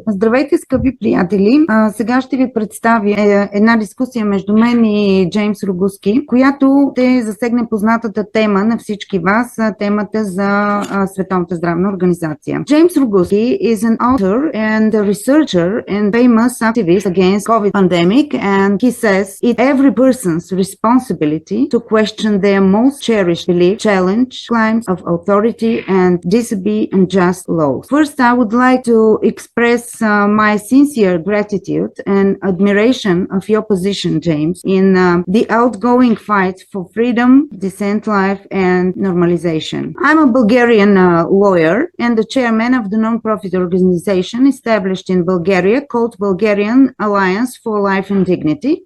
Здравейте, скъпи приятели! Сега ще ви представя една дискусия между мен и Джеймс Рогуски, която ще засегне познатата тема на всички вас, темата за Световната здравна организация. Джеймс Рогуски is an author and a researcher and famous activist against COVID pandemic, and he says it's every person's responsibility to question their most cherished belief, challenge claims of authority and disobey unjust laws. First, I would like to express my sincere gratitude and admiration of your position, James, in the outgoing fight for freedom, decent life, and normalization. I'm a Bulgarian lawyer and the chairman of the non-profit organization established in Bulgaria called Bulgarian Alliance for Life and Dignity.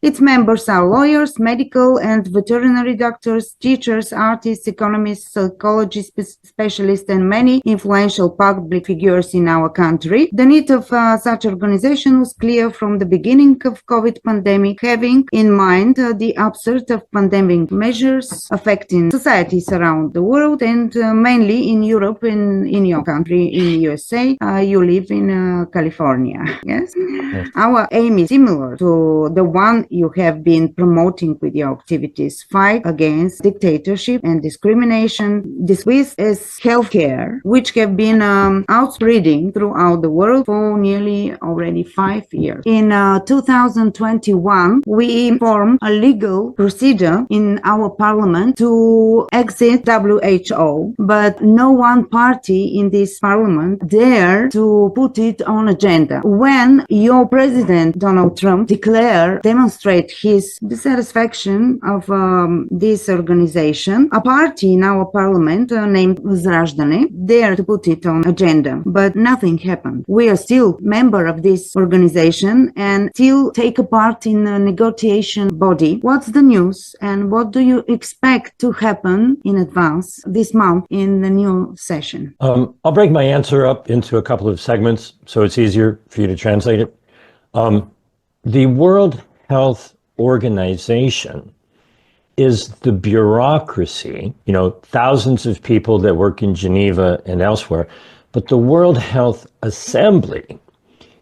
Its members are lawyers, medical and veterinary doctors, teachers, artists, economists, psychologists, specialists, and many influential public figures in our country. The need of such organization was clear from the beginning of COVID pandemic, having in mind the absurd of pandemic measures affecting societies around the world and mainly in Europe and in your country, in USA. You live in California, yes? Our aim is similar to the one you have been promoting with your activities: fight against dictatorship and discrimination. This is healthcare, which have been outspreading throughout the world for nearly already 5 years. In 2021, we formed a legal procedure in our parliament to exit WHO, but no one party in this parliament dare to put it on agenda. When your president, Donald Trump, declared demonstrate his dissatisfaction of this organization, a party in our parliament named Возраждане dared to put it on agenda, but nothing happened. We are still member of this organization and still take a part in a negotiation body. What's the news and what do you expect to happen in advance this month in the new session? I'll break my answer up into a couple of segments so it's easier for you to translate it. The World Health Organization is the bureaucracy, thousands of people that work in Geneva and elsewhere, but the World Health Assembly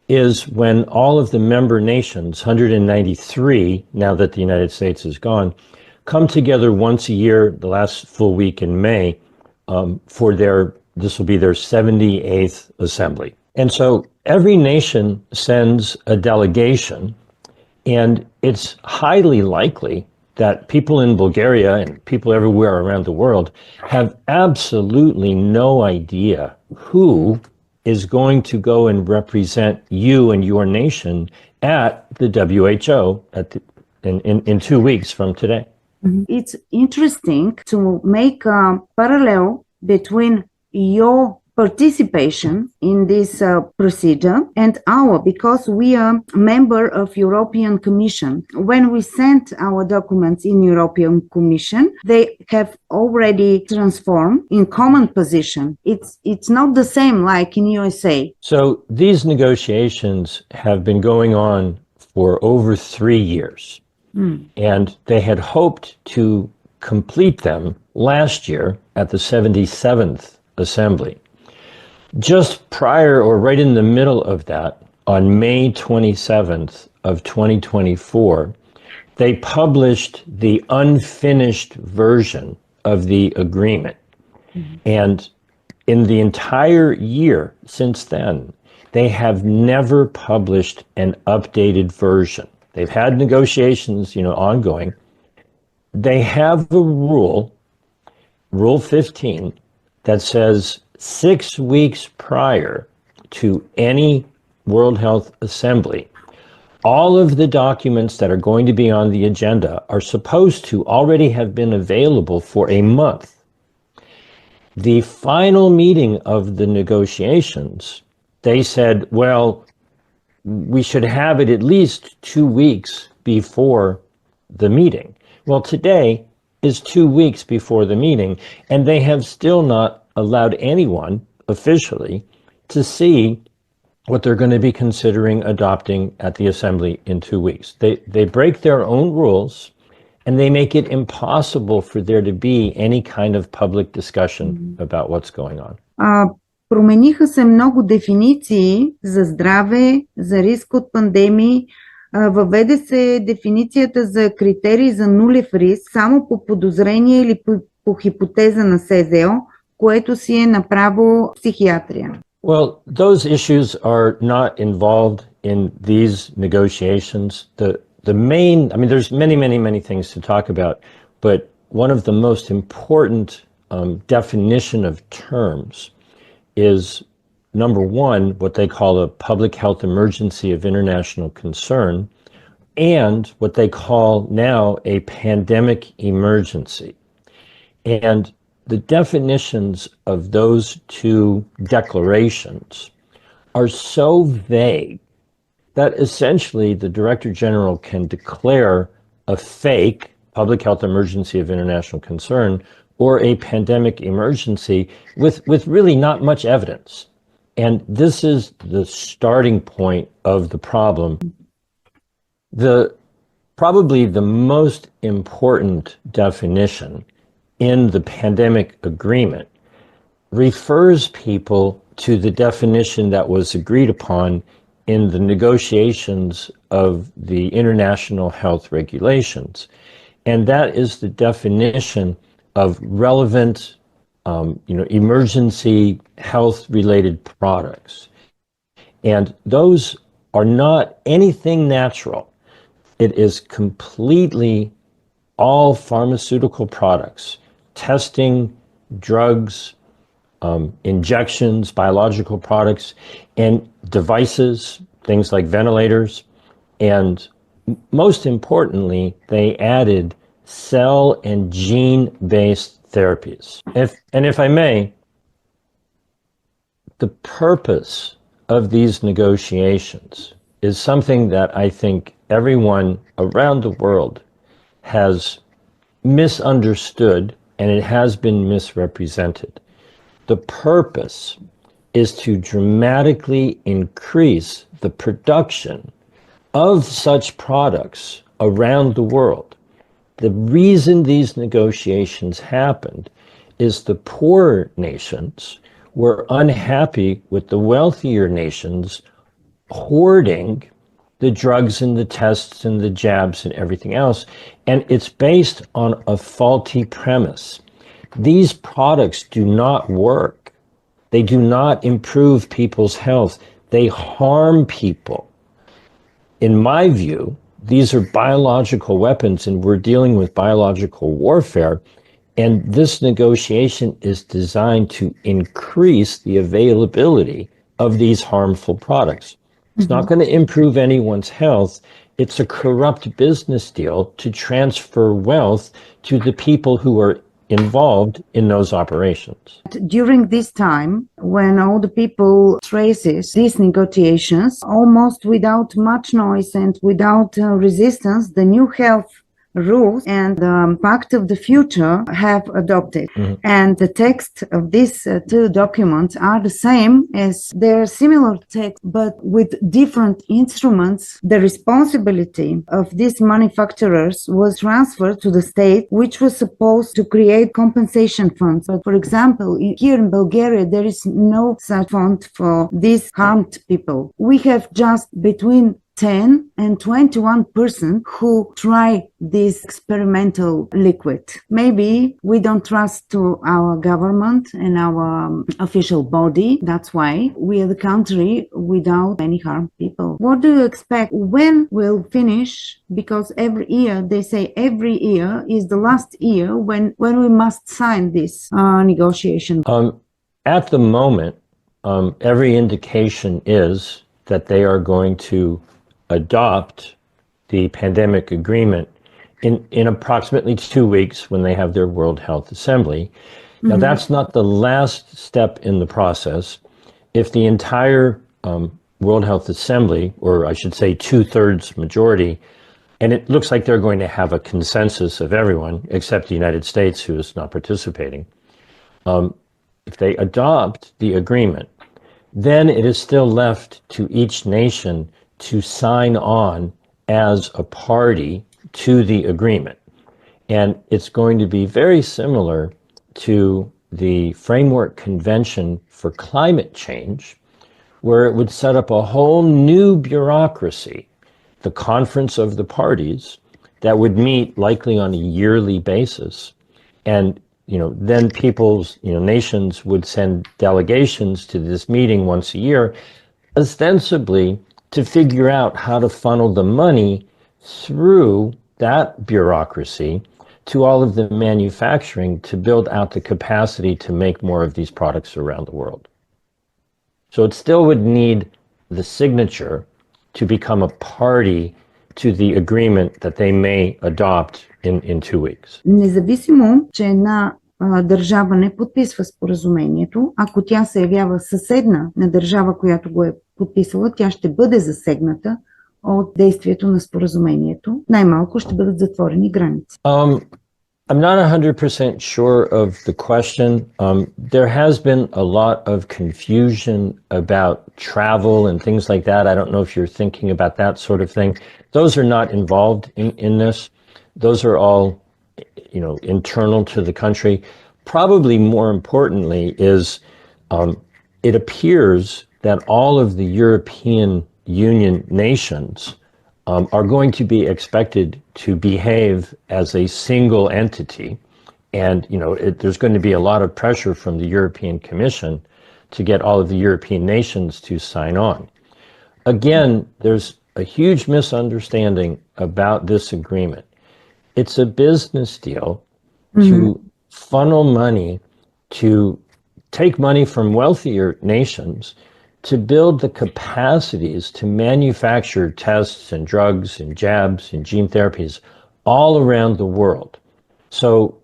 is when all of the member nations, 193, now that the United States is gone, come together once a year, the last full week in May, for this will be their 78th assembly. And so every nation sends a delegation. And it's highly likely that people in Bulgaria and people everywhere around the world have absolutely no idea who is going to go and represent you and your nation at the WHO in 2 weeks from today. It's interesting to make a parallel between your participation in this procedure and because we are a member of European Commission. When we sent our documents in European Commission, they have already transformed in common position. It's not the same like in USA. So these negotiations have been going on for over 3 years. And they had hoped to complete them last year at the 77th Assembly. Just prior or right in the middle of that, on May 27th of 2024, they published the unfinished version of the agreement. And in the entire year since then, they have never published an updated version. They've had negotiations, ongoing. They have a Rule 15, that says 6 weeks prior to any World Health Assembly, all of the documents that are going to be on the agenda are supposed to already have been available for a month. The final meeting of the negotiations, they said, well, we should have it at least 2 weeks before the meeting. Well, today is 2 weeks before the meeting, and they have still not allowed anyone officially to see what they're going to be considering adopting at the assembly in 2 weeks. They break their own rules and they make it impossible for there to be any kind of public discussion about what's going on. Промениха се много дефиниции за здраве, за риск от пандемии. Въведе се дефиницията за критерии за нулев риск само по подозрение или по хипотеза на СЗО, което си е направо психиатрия. Well, those issues are not involved in these negotiations. The main, I mean, there's many things to talk about, but one of the most important definition of terms is, number one, what they call a public health emergency of international concern, and what they call now a pandemic emergency. And the definitions of those two declarations are so vague that essentially the Director General can declare a fake public health emergency of international concern or a pandemic emergency with really not much evidence. And this is the starting point of the problem. Probably the most important definition in the pandemic agreement refers people to the definition that was agreed upon in the negotiations of the international health regulations. And that is the definition of relevant, emergency health-related products. And those are not anything natural. It is completely all pharmaceutical products, testing, drugs, injections, biological products, and devices, things like ventilators. And most importantly, they added cell and gene-based therapies. If I may, the purpose of these negotiations is something that I think everyone around the world has misunderstood, and it has been misrepresented. The purpose is to dramatically increase the production of such products around the world. The reason these negotiations happened is the poor nations were unhappy with the wealthier nations hoarding the drugs and the tests and the jabs and everything else. And it's based on a faulty premise. These products do not work. They do not improve people's health. They harm people. In my view, these are biological weapons, and we're dealing with biological warfare. And this negotiation is designed to increase the availability of these harmful products. It's not going to improve anyone's health. It's a corrupt business deal to transfer wealth to the people who are involved in those operations. During this time, when all the people traces these negotiations, almost without much noise and without resistance, the new health rules and the Pact of the Future have adopted. And the text of these two documents are the same as their similar text, but with different instruments. The responsibility of these manufacturers was transferred to the state, which was supposed to create compensation funds. But for example, here in Bulgaria, there is no such fund for these harmed people. We have just between 10 and 21% who try this experimental liquid. Maybe we don't trust to our government and our official body. That's why we are the country without any harmed people. What do you expect? When we'll finish? Because every year, they say every year is the last year when we must sign this negotiation. At the moment, every indication is that they are going to adopt the pandemic agreement in approximately 2 weeks when they have their World Health Assembly. Now, that's not the last step in the process. If the entire World Health Assembly, or I should say 2/3 majority, and it looks like they're going to have a consensus of everyone except the United States, who is not participating. If they adopt the agreement, then it is still left to each nation to sign on as a party to the agreement. And it's going to be very similar to the Framework Convention for Climate Change, where it would set up a whole new bureaucracy, the Conference of the Parties, that would meet likely on a yearly basis. And, then people's, nations would send delegations to this meeting once a year, ostensibly to figure out how to funnel the money through that bureaucracy to all of the manufacturing to build out the capacity to make more of these products around the world. So it still would need the signature to become a party to the agreement that they may adopt in 2 weeks. Независимо, че една държава не подписва споразумението, ако тя се явява съседна на държава, която го е подписала, тя ще бъде засегната от действието на споразумението. Най-малко ще бъдат затворени граници. I'm not 100% sure of the question. There has been a lot of confusion about travel and things like that. I don't know if you're thinking about that sort of thing. Those are not involved in this. Those are all, internal to the country. Probably more importantly is it appears that all of the European Union nations are going to be expected to behave as a single entity. And, there's going to be a lot of pressure from the European Commission to get all of the European nations to sign on. Again, there's a huge misunderstanding about this agreement. It's a business deal to funnel money, to take money from wealthier nations to build the capacities to manufacture tests and drugs and jabs and gene therapies all around the world. So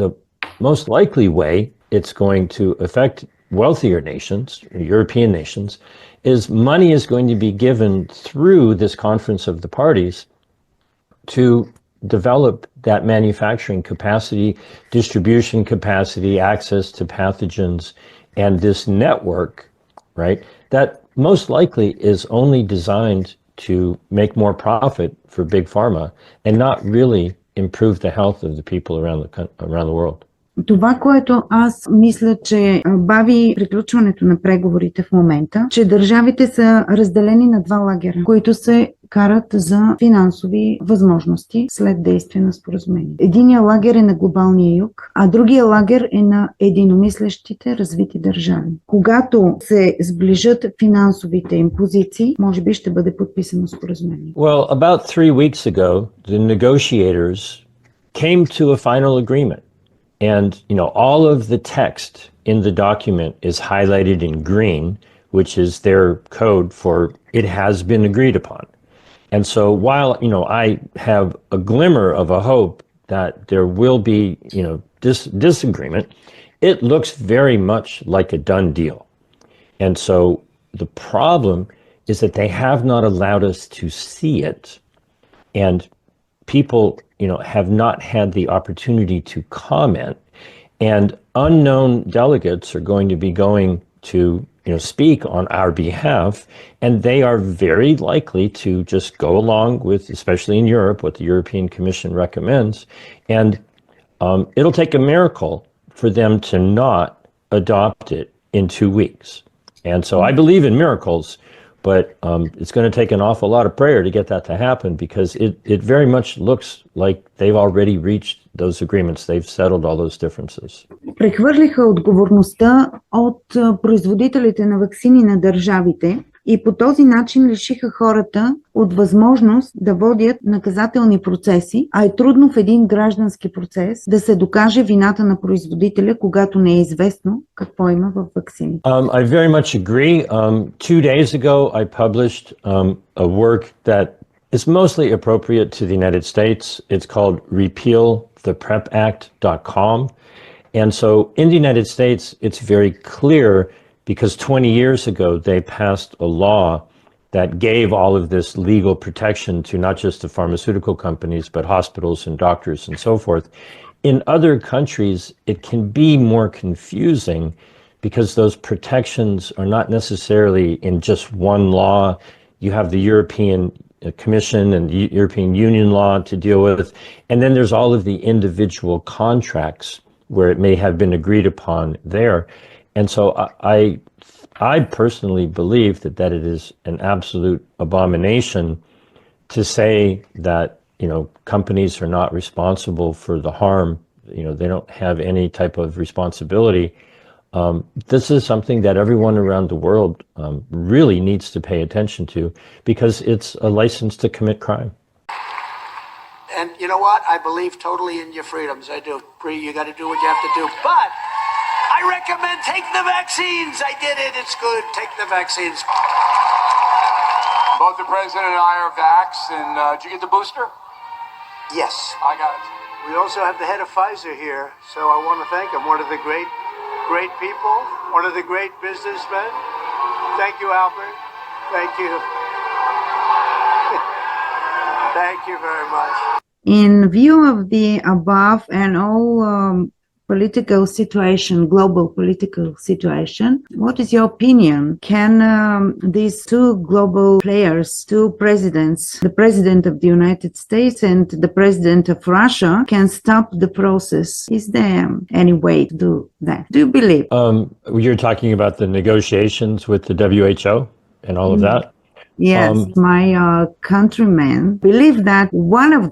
the most likely way it's going to affect wealthier nations, European nations, is money is going to be given through this Conference of the Parties to develop that manufacturing capacity, distribution capacity, access to pathogens, and this network, right, that most likely is only designed to make more profit for big pharma and not really improve the health of the people around the world. Това, което аз мисля, че бави приключването на преговорите в момента, че държавите са разделени на два лагера, които се карат за финансови възможности след действие на споразумение. Единия лагер е на глобалния юг, а другия лагер е на единомислещите развити държави. Когато се сближат финансовите им позиции, може би ще бъде подписано споразумение. Well, about 3 weeks ago, the negotiators came to a final agreement. And, all of the text in the document is highlighted in green, which is their code for it has been agreed upon. And so while, I have a glimmer of a hope that there will be, disagreement, it looks very much like a done deal. And so the problem is that they have not allowed us to see it. And people, have not had the opportunity to comment, and unknown delegates are going to be going to, speak on our behalf, and they are very likely to just go along with, especially in Europe, what the European Commission recommends, and it'll take a miracle for them to not adopt it in 2 weeks. And so I believe in miracles, but it's going to take an awful lot of prayer to get that to happen, because it very much looks like they've already reached those agreements. They've settled all those differences. Прехвърлиха отговорността от производителите на ваксини на държавите и по този начин лишиха хората от възможност да водят наказателни процеси, а е трудно в един граждански процес да се докаже вината на производителя, когато не е известно какво има в ваксини. I very much agree. 2 days ago I published a work that is mostly appropriate to the United States. It's called repealtheprepact.com. And so in the United States, it's very clear, because 20 years ago, they passed a law that gave all of this legal protection to not just the pharmaceutical companies, but hospitals and doctors and so forth. In other countries, it can be more confusing because those protections are not necessarily in just one law. You have the European Commission and the European Union law to deal with, and then there's all of the individual contracts where it may have been agreed upon there. And so I personally believe that it is an absolute abomination to say that, companies are not responsible for the harm. They don't have any type of responsibility. This is something that everyone around the world really needs to pay attention to, because it's a license to commit crime. And you know what? I believe totally in your freedoms. I do. Bree, you got to do what you have to do. But I recommend take the vaccines. I did it. It's good. Take the vaccines. Both the president and I are vaxxed. And did you get the booster? Yes. I got it. We also have the head of Pfizer here, so I want to thank him. One of the great people, one of the great businessmen. Thank you, Albert. Thank you. Thank you very much. In view of the above and all political situation, global political situation, what is your opinion? Can these two global players, two presidents, the president of the United States and the president of Russia, can stop the process? Is there any way to do that? Do you believe? You're talking about the negotiations with the WHO and all of that? Yes, my countrymen believe that one of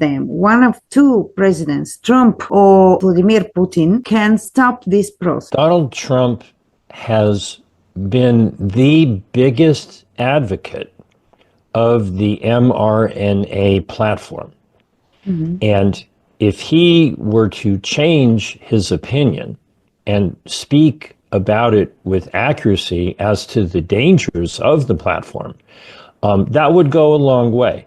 two presidents, Trump or Vladimir Putin, can stop this process. Donald Trump has been the biggest advocate of the mRNA platform. And if he were to change his opinion and speak about it with accuracy as to the dangers of the platform, that would go a long way.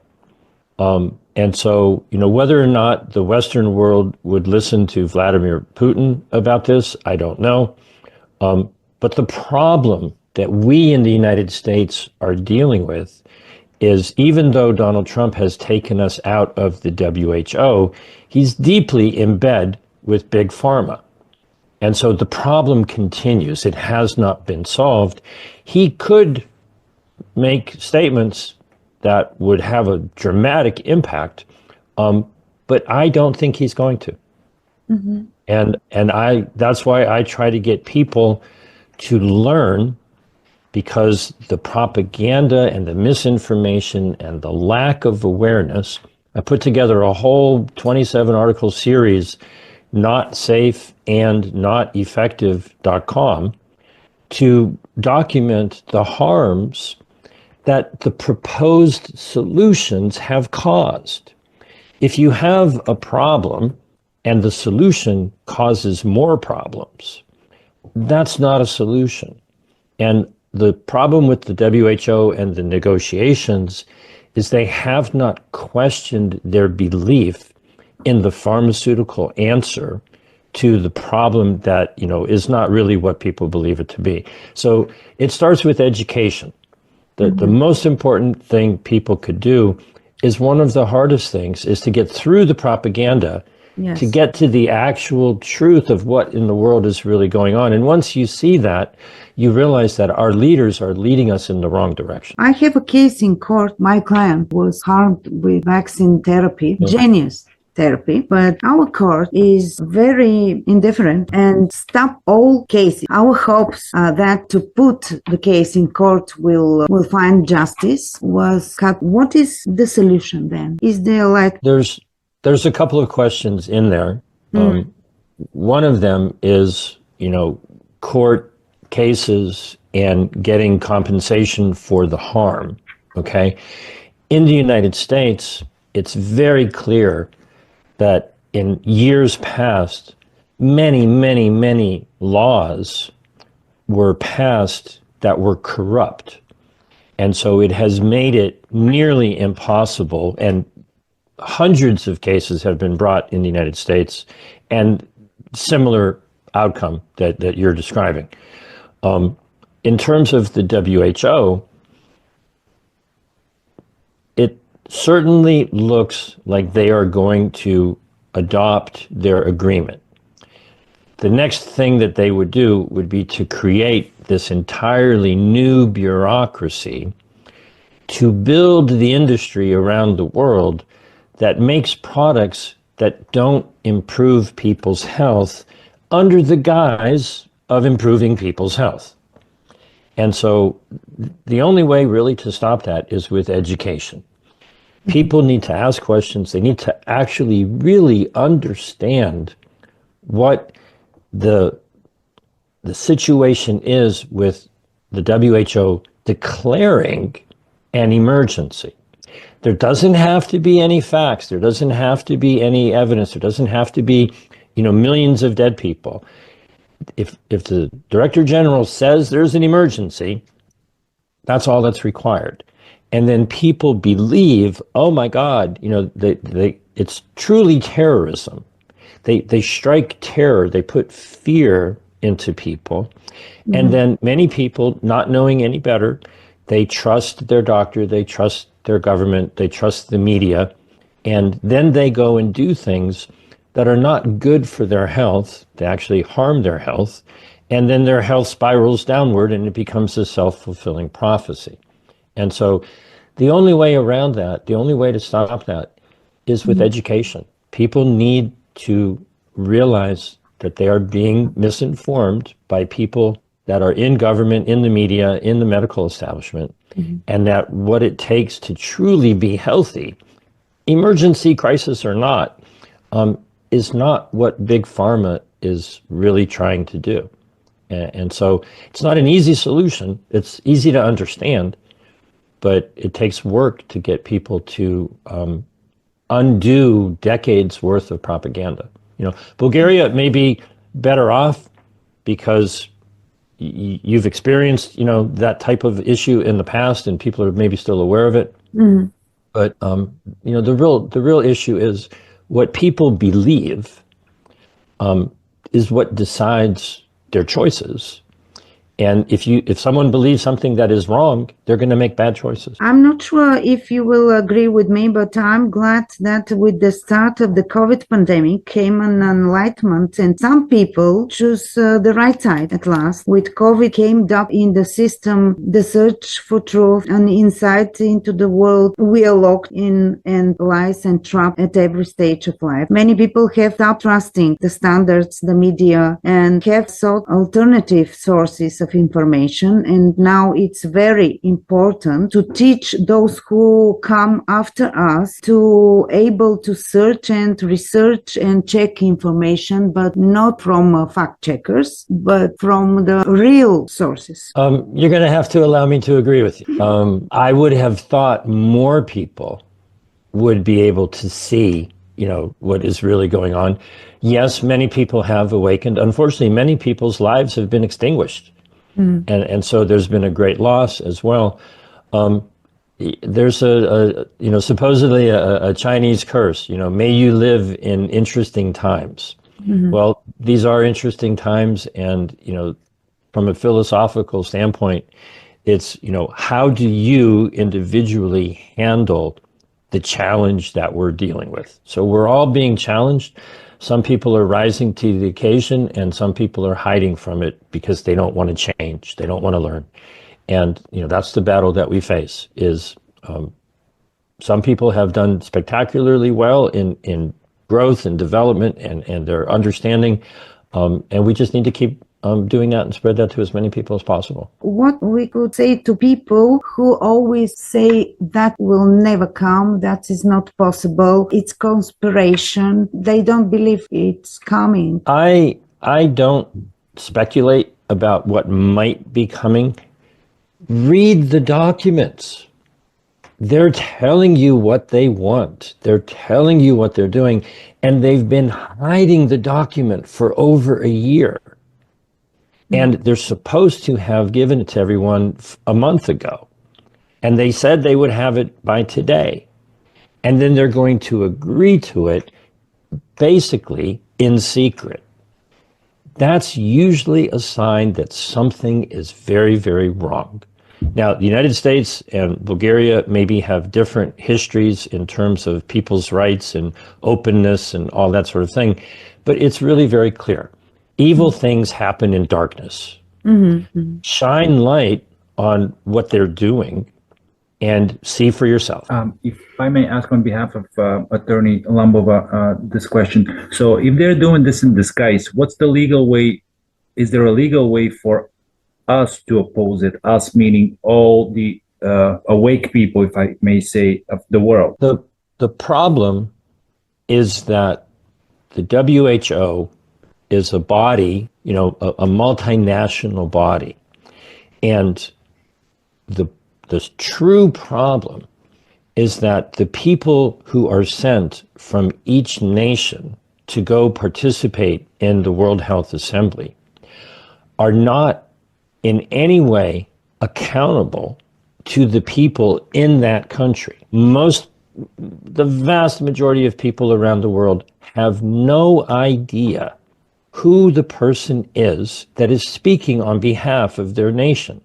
And so, whether or not the Western world would listen to Vladimir Putin about this, I don't know. But the problem that we in the United States are dealing with is, even though Donald Trump has taken us out of the WHO, he's deeply in bed with Big Pharma. And so the problem continues. It has not been solved. He could make statements that would have a dramatic impact, but I don't think he's going to. And that's why I try to get people to learn, because the propaganda and the misinformation and the lack of awareness, I put together a whole 27 article series, notsafeandnoteffective.com, to document the harms that the proposed solutions have caused. If you have a problem and the solution causes more problems, that's not a solution. And the problem with the WHO and the negotiations is they have not questioned their belief in the pharmaceutical answer to the problem that, is not really what people believe it to be. So it starts with education. The most important thing people could do is, one of the hardest things is to get through the propaganda, to get to the actual truth of what in the world is really going on. And once you see that, you realize that our leaders are leading us in the wrong direction. I have a case in court. My client was harmed with vaccine therapy, genius therapy, but our court is very indifferent and stop all cases. Our hopes that to put the case in court will find justice was cut. What is the solution then? Is there There's a couple of questions in there. One of them is, court cases and getting compensation for the harm. Okay. In the United States, it's very clear that in years past, many laws were passed that were corrupt. And so it has made it nearly impossible, and hundreds of cases have been brought in the United States, and similar outcome that you're describing. In terms of the WHO, it certainly looks like they are going to adopt their agreement. The next thing that they would do would be to create this entirely new bureaucracy to build the industry around the world that makes products that don't improve people's health under the guise of improving people's health. And so the only way really to stop that is with education. People need to ask questions. They need to actually really understand what the situation is with the WHO declaring an emergency. There doesn't have to be any facts. There doesn't have to be any evidence. There doesn't have to be, millions of dead people. If the Director General says there's an emergency, that's all that's required. And then people believe, oh my God, it's truly terrorism. They strike terror. They put fear into people. Mm-hmm. And then many people, not knowing any better, they trust their doctor, they trust their government, they trust the media, and then they go and do things that are not good for their health. They actually harm their health, and then their health spirals downward and it becomes a self-fulfilling prophecy. And so the only way around that, the only way to stop that is with education. People need to realize that they are being misinformed by people that are in government, in the media, in the medical establishment, and that what it takes to truly be healthy, emergency, crisis or not, is not what big pharma is really trying to do. And so it's not an easy solution. It's easy to understand, but it takes work to get people to undo decades worth of propaganda. Bulgaria may be better off because you've experienced, that type of issue in the past, and people are maybe still aware of it. Mm-hmm. But the real issue is what people believe is what decides their choices. And if someone believes something that is wrong, they're going to make bad choices. I'm not sure if you will agree with me, but I'm glad that with the start of the COVID pandemic came an enlightenment, and some people choose the right side at last. With COVID came up in the system, the search for truth and insight into the world. We are locked in and lies and trapped at every stage of life. Many people have stopped trusting the standards, the media, and have sought alternative sources of information, and now it's very important to teach those who come after us to able to search and research and check information, but not from fact checkers, but from the real sources. You're going to have to allow me to agree with you. I would have thought more people would be able to see what is really going on. Yes, many people have awakened. Unfortunately, many people's lives have been extinguished. And so there's been a great loss as well. There's supposedly a Chinese curse, may you live in interesting times. Mm-hmm. Well, these are interesting times. And, from a philosophical standpoint, it's, how do you individually handle the challenge that we're dealing with? So we're all being challenged. Some people are rising to the occasion, and some people are hiding from it because they don't want to change. They don't want to learn. And, that's the battle that we face is some people have done spectacularly well in growth and development and their understanding. And we just need to keep doing that and spread that to as many people as possible. What we could say to people who always say that will never come, that is not possible, it's conspiration, they don't believe it's coming. I don't speculate about what might be coming. Read the documents. They're telling you what they want. They're telling you what they're doing, and they've been hiding the document for over a year. And they're supposed to have given it to everyone a month ago. And they said they would have it by today. And then they're going to agree to it basically in secret. That's usually a sign that something is very, very wrong. Now, the United States and Bulgaria maybe have different histories in terms of people's rights and openness and all that sort of thing. But it's really very clear. Evil things happen in darkness. Mm-hmm. Shine light on what they're doing, and see for yourself. If I may ask on behalf of Attorney Lambova this question. So if they're doing this in disguise, what's the legal way? Is there a legal way for us to oppose it? Us meaning all the awake people, if I may say, of the world. The problem is that the WHO is a body, a multinational body. And the true problem is that the people who are sent from each nation to go participate in the World Health Assembly are not in any way accountable to the people in that country. The vast majority of people around the world have no idea who the person is that is speaking on behalf of their nation.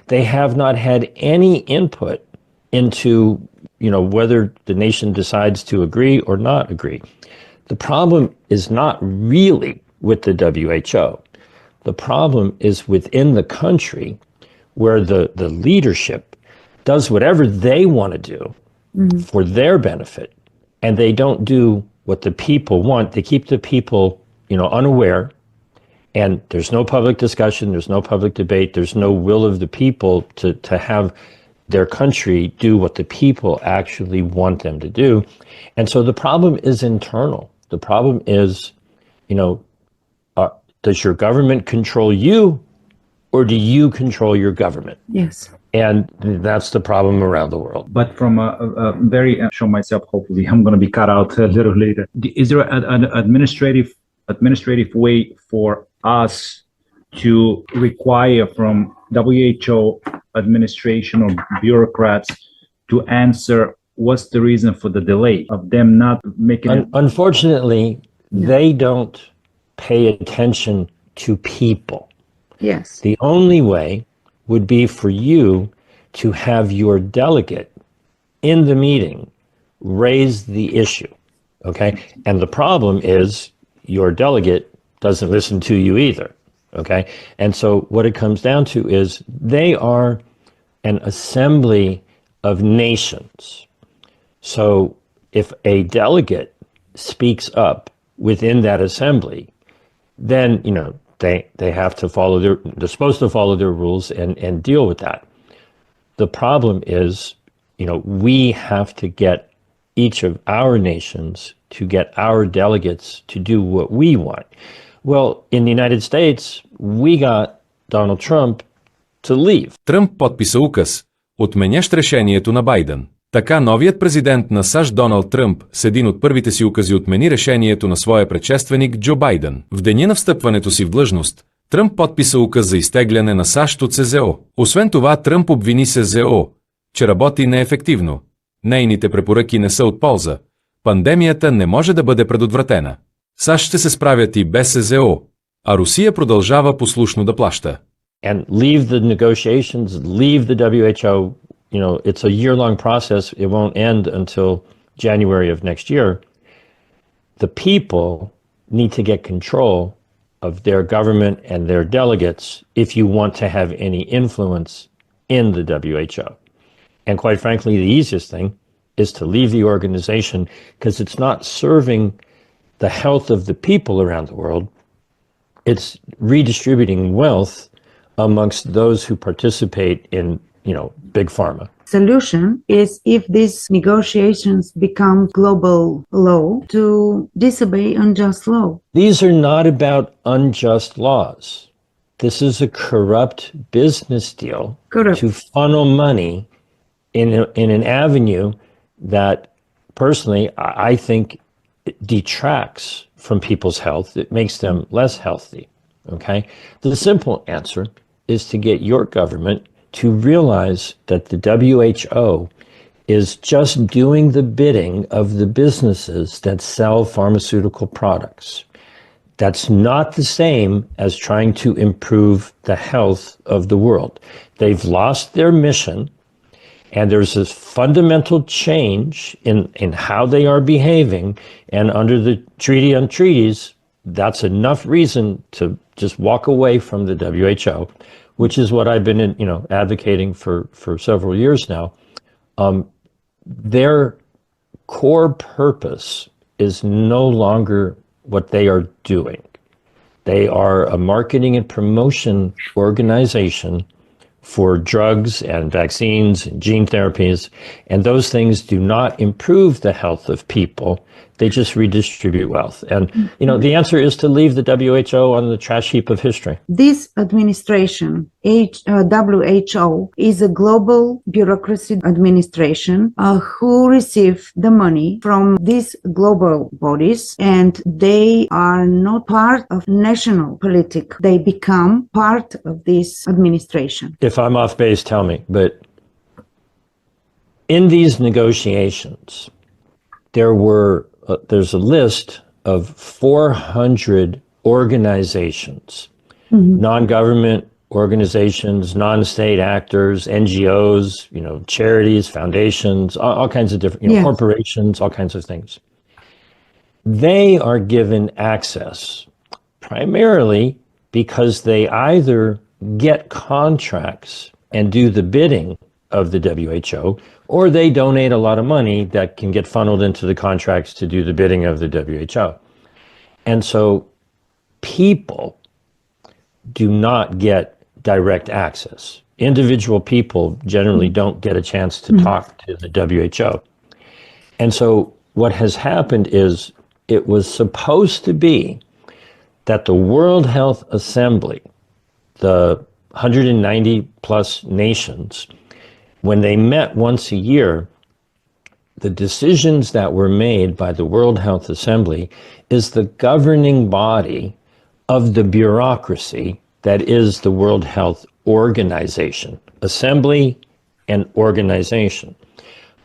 They have not had any input into, whether the nation decides to agree or not agree. The problem is not really with the WHO. The problem is within the country where the leadership does whatever they want to do for their benefit, and they don't do what the people want. They keep the people, unaware, and there's no public discussion, there's no public debate, there's no will of the people to have their country do what the people actually want them to do. And so the problem is internal. The problem is, does your government control you, or do you control your government? Yes. And that's the problem around the world. But from a very, show myself, hopefully, I'm going to be cut out a little later. Is there an administrative way for us to require from WHO administration or bureaucrats to answer what's the reason for the delay of them not making it? Unfortunately, they don't pay attention to people. Yes. The only way would be for you to have your delegate in the meeting raise the issue, okay? And the problem is your delegate doesn't listen to you either, okay? And so what it comes down to is they are an assembly of nations. So if a delegate speaks up within that assembly, then, they have to follow they're supposed to follow their rules and deal with that. The problem is, we have to get each of our nations to get our delegates to do what we want. Well, in the United States, we got Donald Trump to leave. Тръмп подписа указ, отменящ решението на Байден. Така новият президент на САЩ Доналд Тръмп с един от първите си укази отмени решението на своя предшественик Джо Байден. В деня на встъпването си в длъжност, Тръмп подписа указ за изтегляне на САЩ от СЗО. Освен това, Тръмп обвини СЗО, че работи неефективно. Нейните препоръки не са от полза. Пандемията не може да бъде предотвратена. САЩ ще се справят и без СЗО, а Русия продължава послушно да плаща. And leave the negotiations, leave the WHO. It's a year-long process. It won't end until January of next year. The people need to get control of their government and their delegates if you want to have any influence in the WHO. And quite frankly, the easiest thing is to leave the organization because it's not serving the health of the people around the world. It's redistributing wealth amongst those who participate in big pharma. Solution is if these negotiations become global law to disobey unjust law. These are not about unjust laws. This is a corrupt business deal to funnel money in an avenue that personally I think detracts from people's health. It makes them less healthy. Okay? The simple answer is to get your government to realize that the WHO is just doing the bidding of the businesses that sell pharmaceutical products. That's not the same as trying to improve the health of the world. They've lost their mission, and there's this fundamental change in how they are behaving, and under the Treaty on Treaties, that's enough reason to just walk away from the WHO, which is what I've been advocating for several years now. their core purpose is no longer what they are doing. They are a marketing and promotion organization for drugs and vaccines and gene therapies, and those things do not improve the health of people. They just redistribute wealth. And, you know, the answer is to leave the WHO on the trash heap of history. This administration, WHO, is a global bureaucracy administration who receive the money from these global bodies, and they are not part of national politics. They become part of this administration. If I'm off base, tell me. But in these negotiations, there's a list of 400 organizations, non-government organizations, non-state actors, NGOs, you know, charities, foundations, all kinds of different, you know, corporations, all kinds of things. They are given access primarily because they either get contracts and do the bidding of the WHO, or they donate a lot of money that can get funneled into the contracts to do the bidding of the WHO. And so people do not get direct access. Individual people generally don't get a chance to talk to the WHO. And so what has happened is it was supposed to be that the World Health Assembly, the 190 plus nations, when they met once a year, the decisions that were made by the World Health Assembly is the governing body of the bureaucracy that is the World Health Organization, assembly and organization.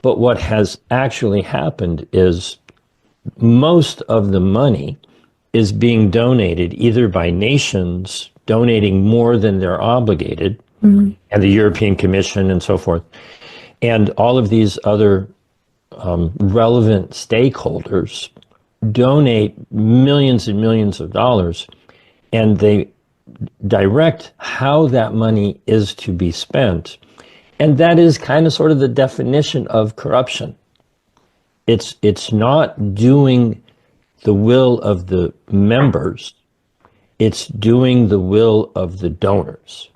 But what has actually happened is most of the money is being donated either by nations donating more than they're obligated, and the European Commission and so forth, and all of these other relevant stakeholders donate millions and millions of dollars, and they direct how that money is to be spent. And that is kind of sort of the definition of corruption. It's not doing the will of the members, it's doing the will of the donors.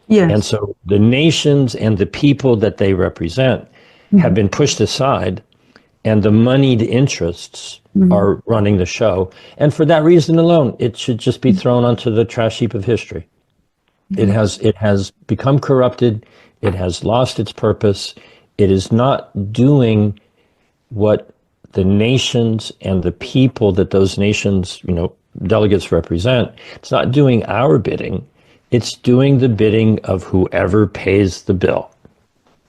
Yes. And so the nations and the people that they represent have been pushed aside, and the moneyed interests are running the show. And for that reason alone, it should just be thrown onto the trash heap of history. It has become corrupted. It has lost its purpose. It is not doing what the nations and the people that those nations, you know, delegates represent. It's not doing our bidding. It's doing the bidding of whoever pays the bill.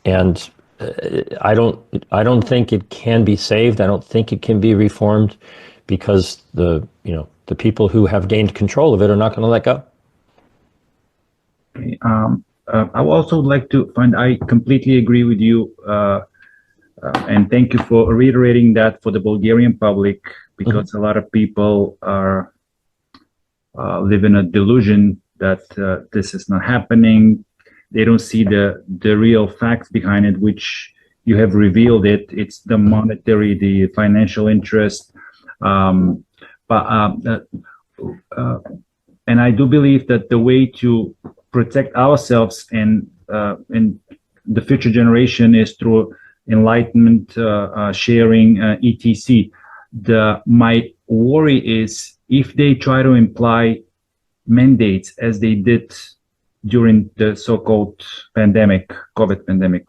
And I don't think it can be saved. I don't think it can be reformed, because the people who have gained control of it are not going to let go. I would also like to find, I completely agree with you, and thank you for reiterating that for the Bulgarian public, because a lot of people are live in a delusion that this is not happening. They don't see the real facts behind it, which you have revealed it. It's the monetary, the financial interest. And I do believe that the way to protect ourselves and the future generation is through enlightenment, sharing, etc. My worry is if they try to imply mandates as they did during the so-called pandemic, COVID pandemic,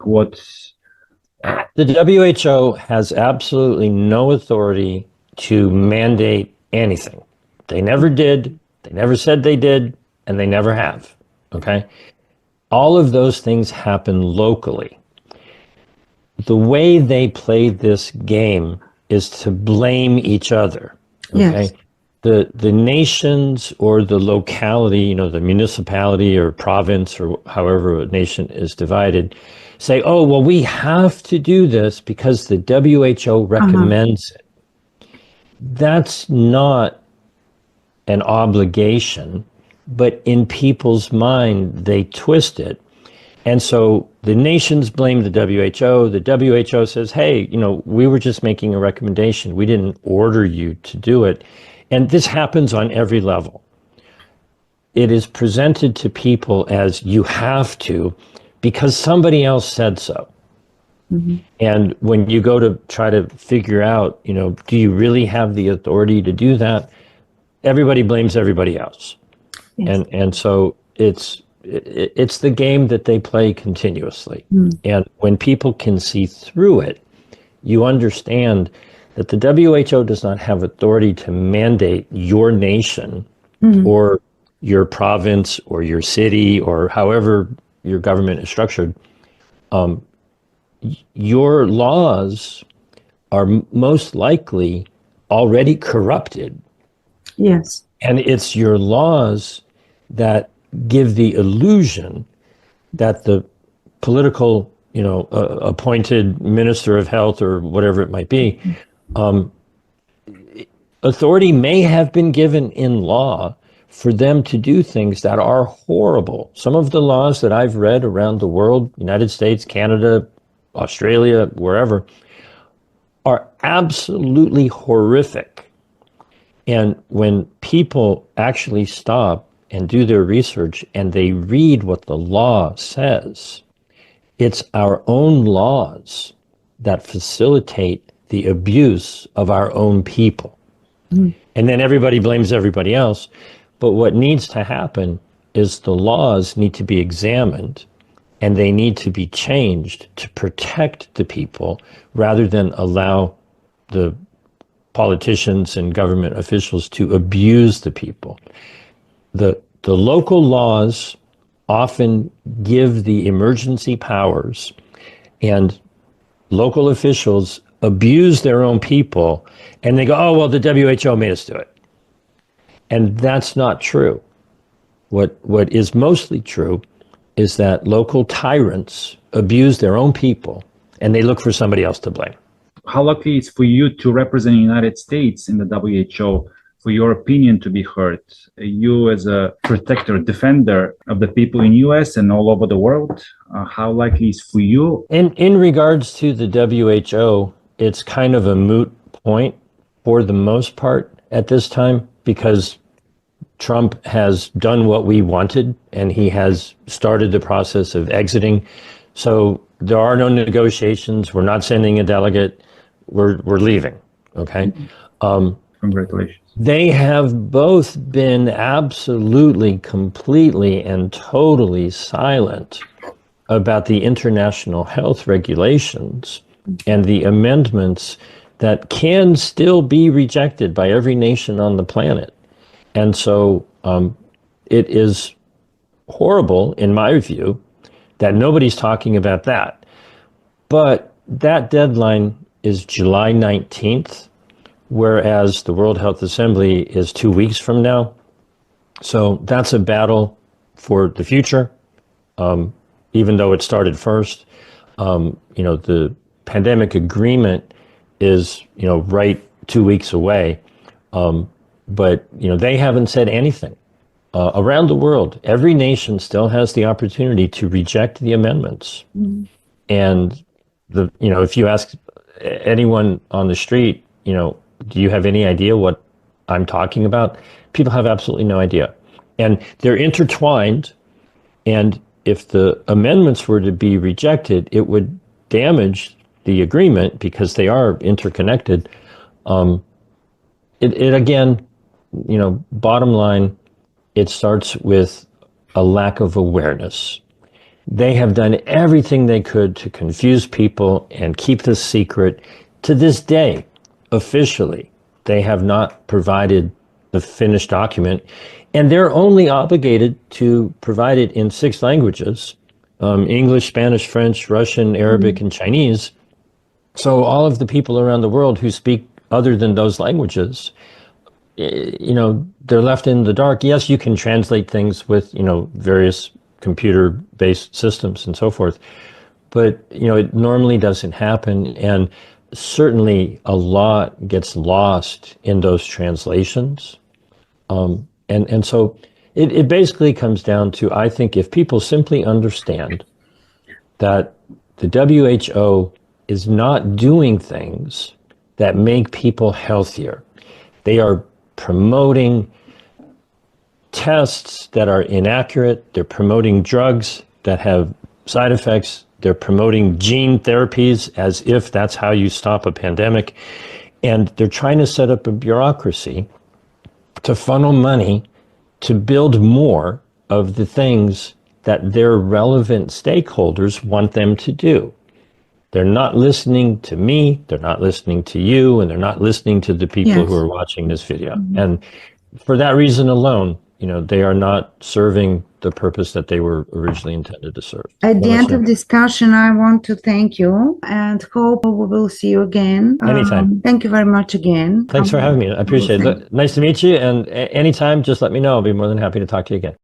The WHO has absolutely no authority to mandate anything. They never did, they never said they did, and they never have, okay? All of those things happen locally. The way they play this game is to blame each other, okay? Yes. The nations or the locality, you know, the municipality or province or however a nation is divided, say, oh, well, we have to do this because the WHO recommends it. That's not an obligation, but in people's mind, they twist it. And so the nations blame the WHO. The WHO says, hey, we were just making a recommendation. We didn't order you to do it. And this happens on every level. It is presented to people as you have to because somebody else said so. Mm-hmm. And when you go to try to figure out, do you really have the authority to do that? Everybody blames everybody else. Yes. And so it's the game that they play continuously. Mm. And when people can see through it, you understand that the WHO does not have authority to mandate your nation or your province or your city or however your government is structured. Your laws are most likely already corrupted. Yes. And it's your laws that give the illusion that the political, appointed minister of health or whatever it might be, authority may have been given in law for them to do things that are horrible. Some of the laws that I've read around the world, United States, Canada, Australia, wherever, are absolutely horrific. And when people actually stop and do their research and they read what the law says, it's our own laws that facilitate the abuse of our own people. Mm. And then everybody blames everybody else. But what needs to happen is the laws need to be examined and they need to be changed to protect the people rather than allow the politicians and government officials to abuse the people. The local laws often give the emergency powers, and local officials abuse their own people, and they go, oh, well, the WHO made us do it. And that's not true. What is mostly true is that local tyrants abuse their own people, and they look for somebody else to blame. How lucky is for you to represent the United States in the WHO, for your opinion to be heard? You as a protector, defender of the people in US and all over the world, how likely is for you? In regards to the WHO, it's kind of a moot point for the most part at this time, because Trump has done what we wanted and he has started the process of exiting. So there are no negotiations. We're not sending a delegate. We're leaving. Okay. Congratulations. They have both been absolutely, completely, and totally silent about the international health regulations and the amendments that can still be rejected by every nation on the planet. And so it is horrible, in my view, that nobody's talking about that. But that deadline is July 19th, whereas the World Health Assembly is 2 weeks from now. So that's a battle for the future, even though it started first. The pandemic agreement is, right 2 weeks away. But they haven't said anything. Around the world, every nation still has the opportunity to reject the amendments. Mm-hmm. And if you ask anyone on the street, do you have any idea what I'm talking about? People have absolutely no idea. And they're intertwined. And if the amendments were to be rejected, it would damage the agreement because they are interconnected. It again, bottom line, it starts with a lack of awareness. They have done everything they could to confuse people and keep this secret. To this day, officially, they have not provided the finished document, and they're only obligated to provide it in 6 languages, English, Spanish, French, Russian, Arabic, and Chinese. So all of the people around the world who speak other than those languages, they're left in the dark. Yes, you can translate things with, various computer-based systems and so forth, but, it normally doesn't happen. And certainly a lot gets lost in those translations. And so it basically comes down to, I think, if people simply understand that the WHO is not doing things that make people healthier. They are promoting tests that are inaccurate. They're promoting drugs that have side effects. They're promoting gene therapies as if that's how you stop a pandemic. And they're trying to set up a bureaucracy to funnel money to build more of the things that their relevant stakeholders want them to do. They're not listening to me, they're not listening to you, and they're not listening to the people who are watching this video. And for that reason alone, you know, they are not serving the purpose that they were originally intended to serve. At the end of discussion, I want to thank you and hope we will see you again. Anytime. Thank you very much again. Thanks for having me. I appreciate it. Nice to meet you. And anytime, just let me know. I'll be more than happy to talk to you again.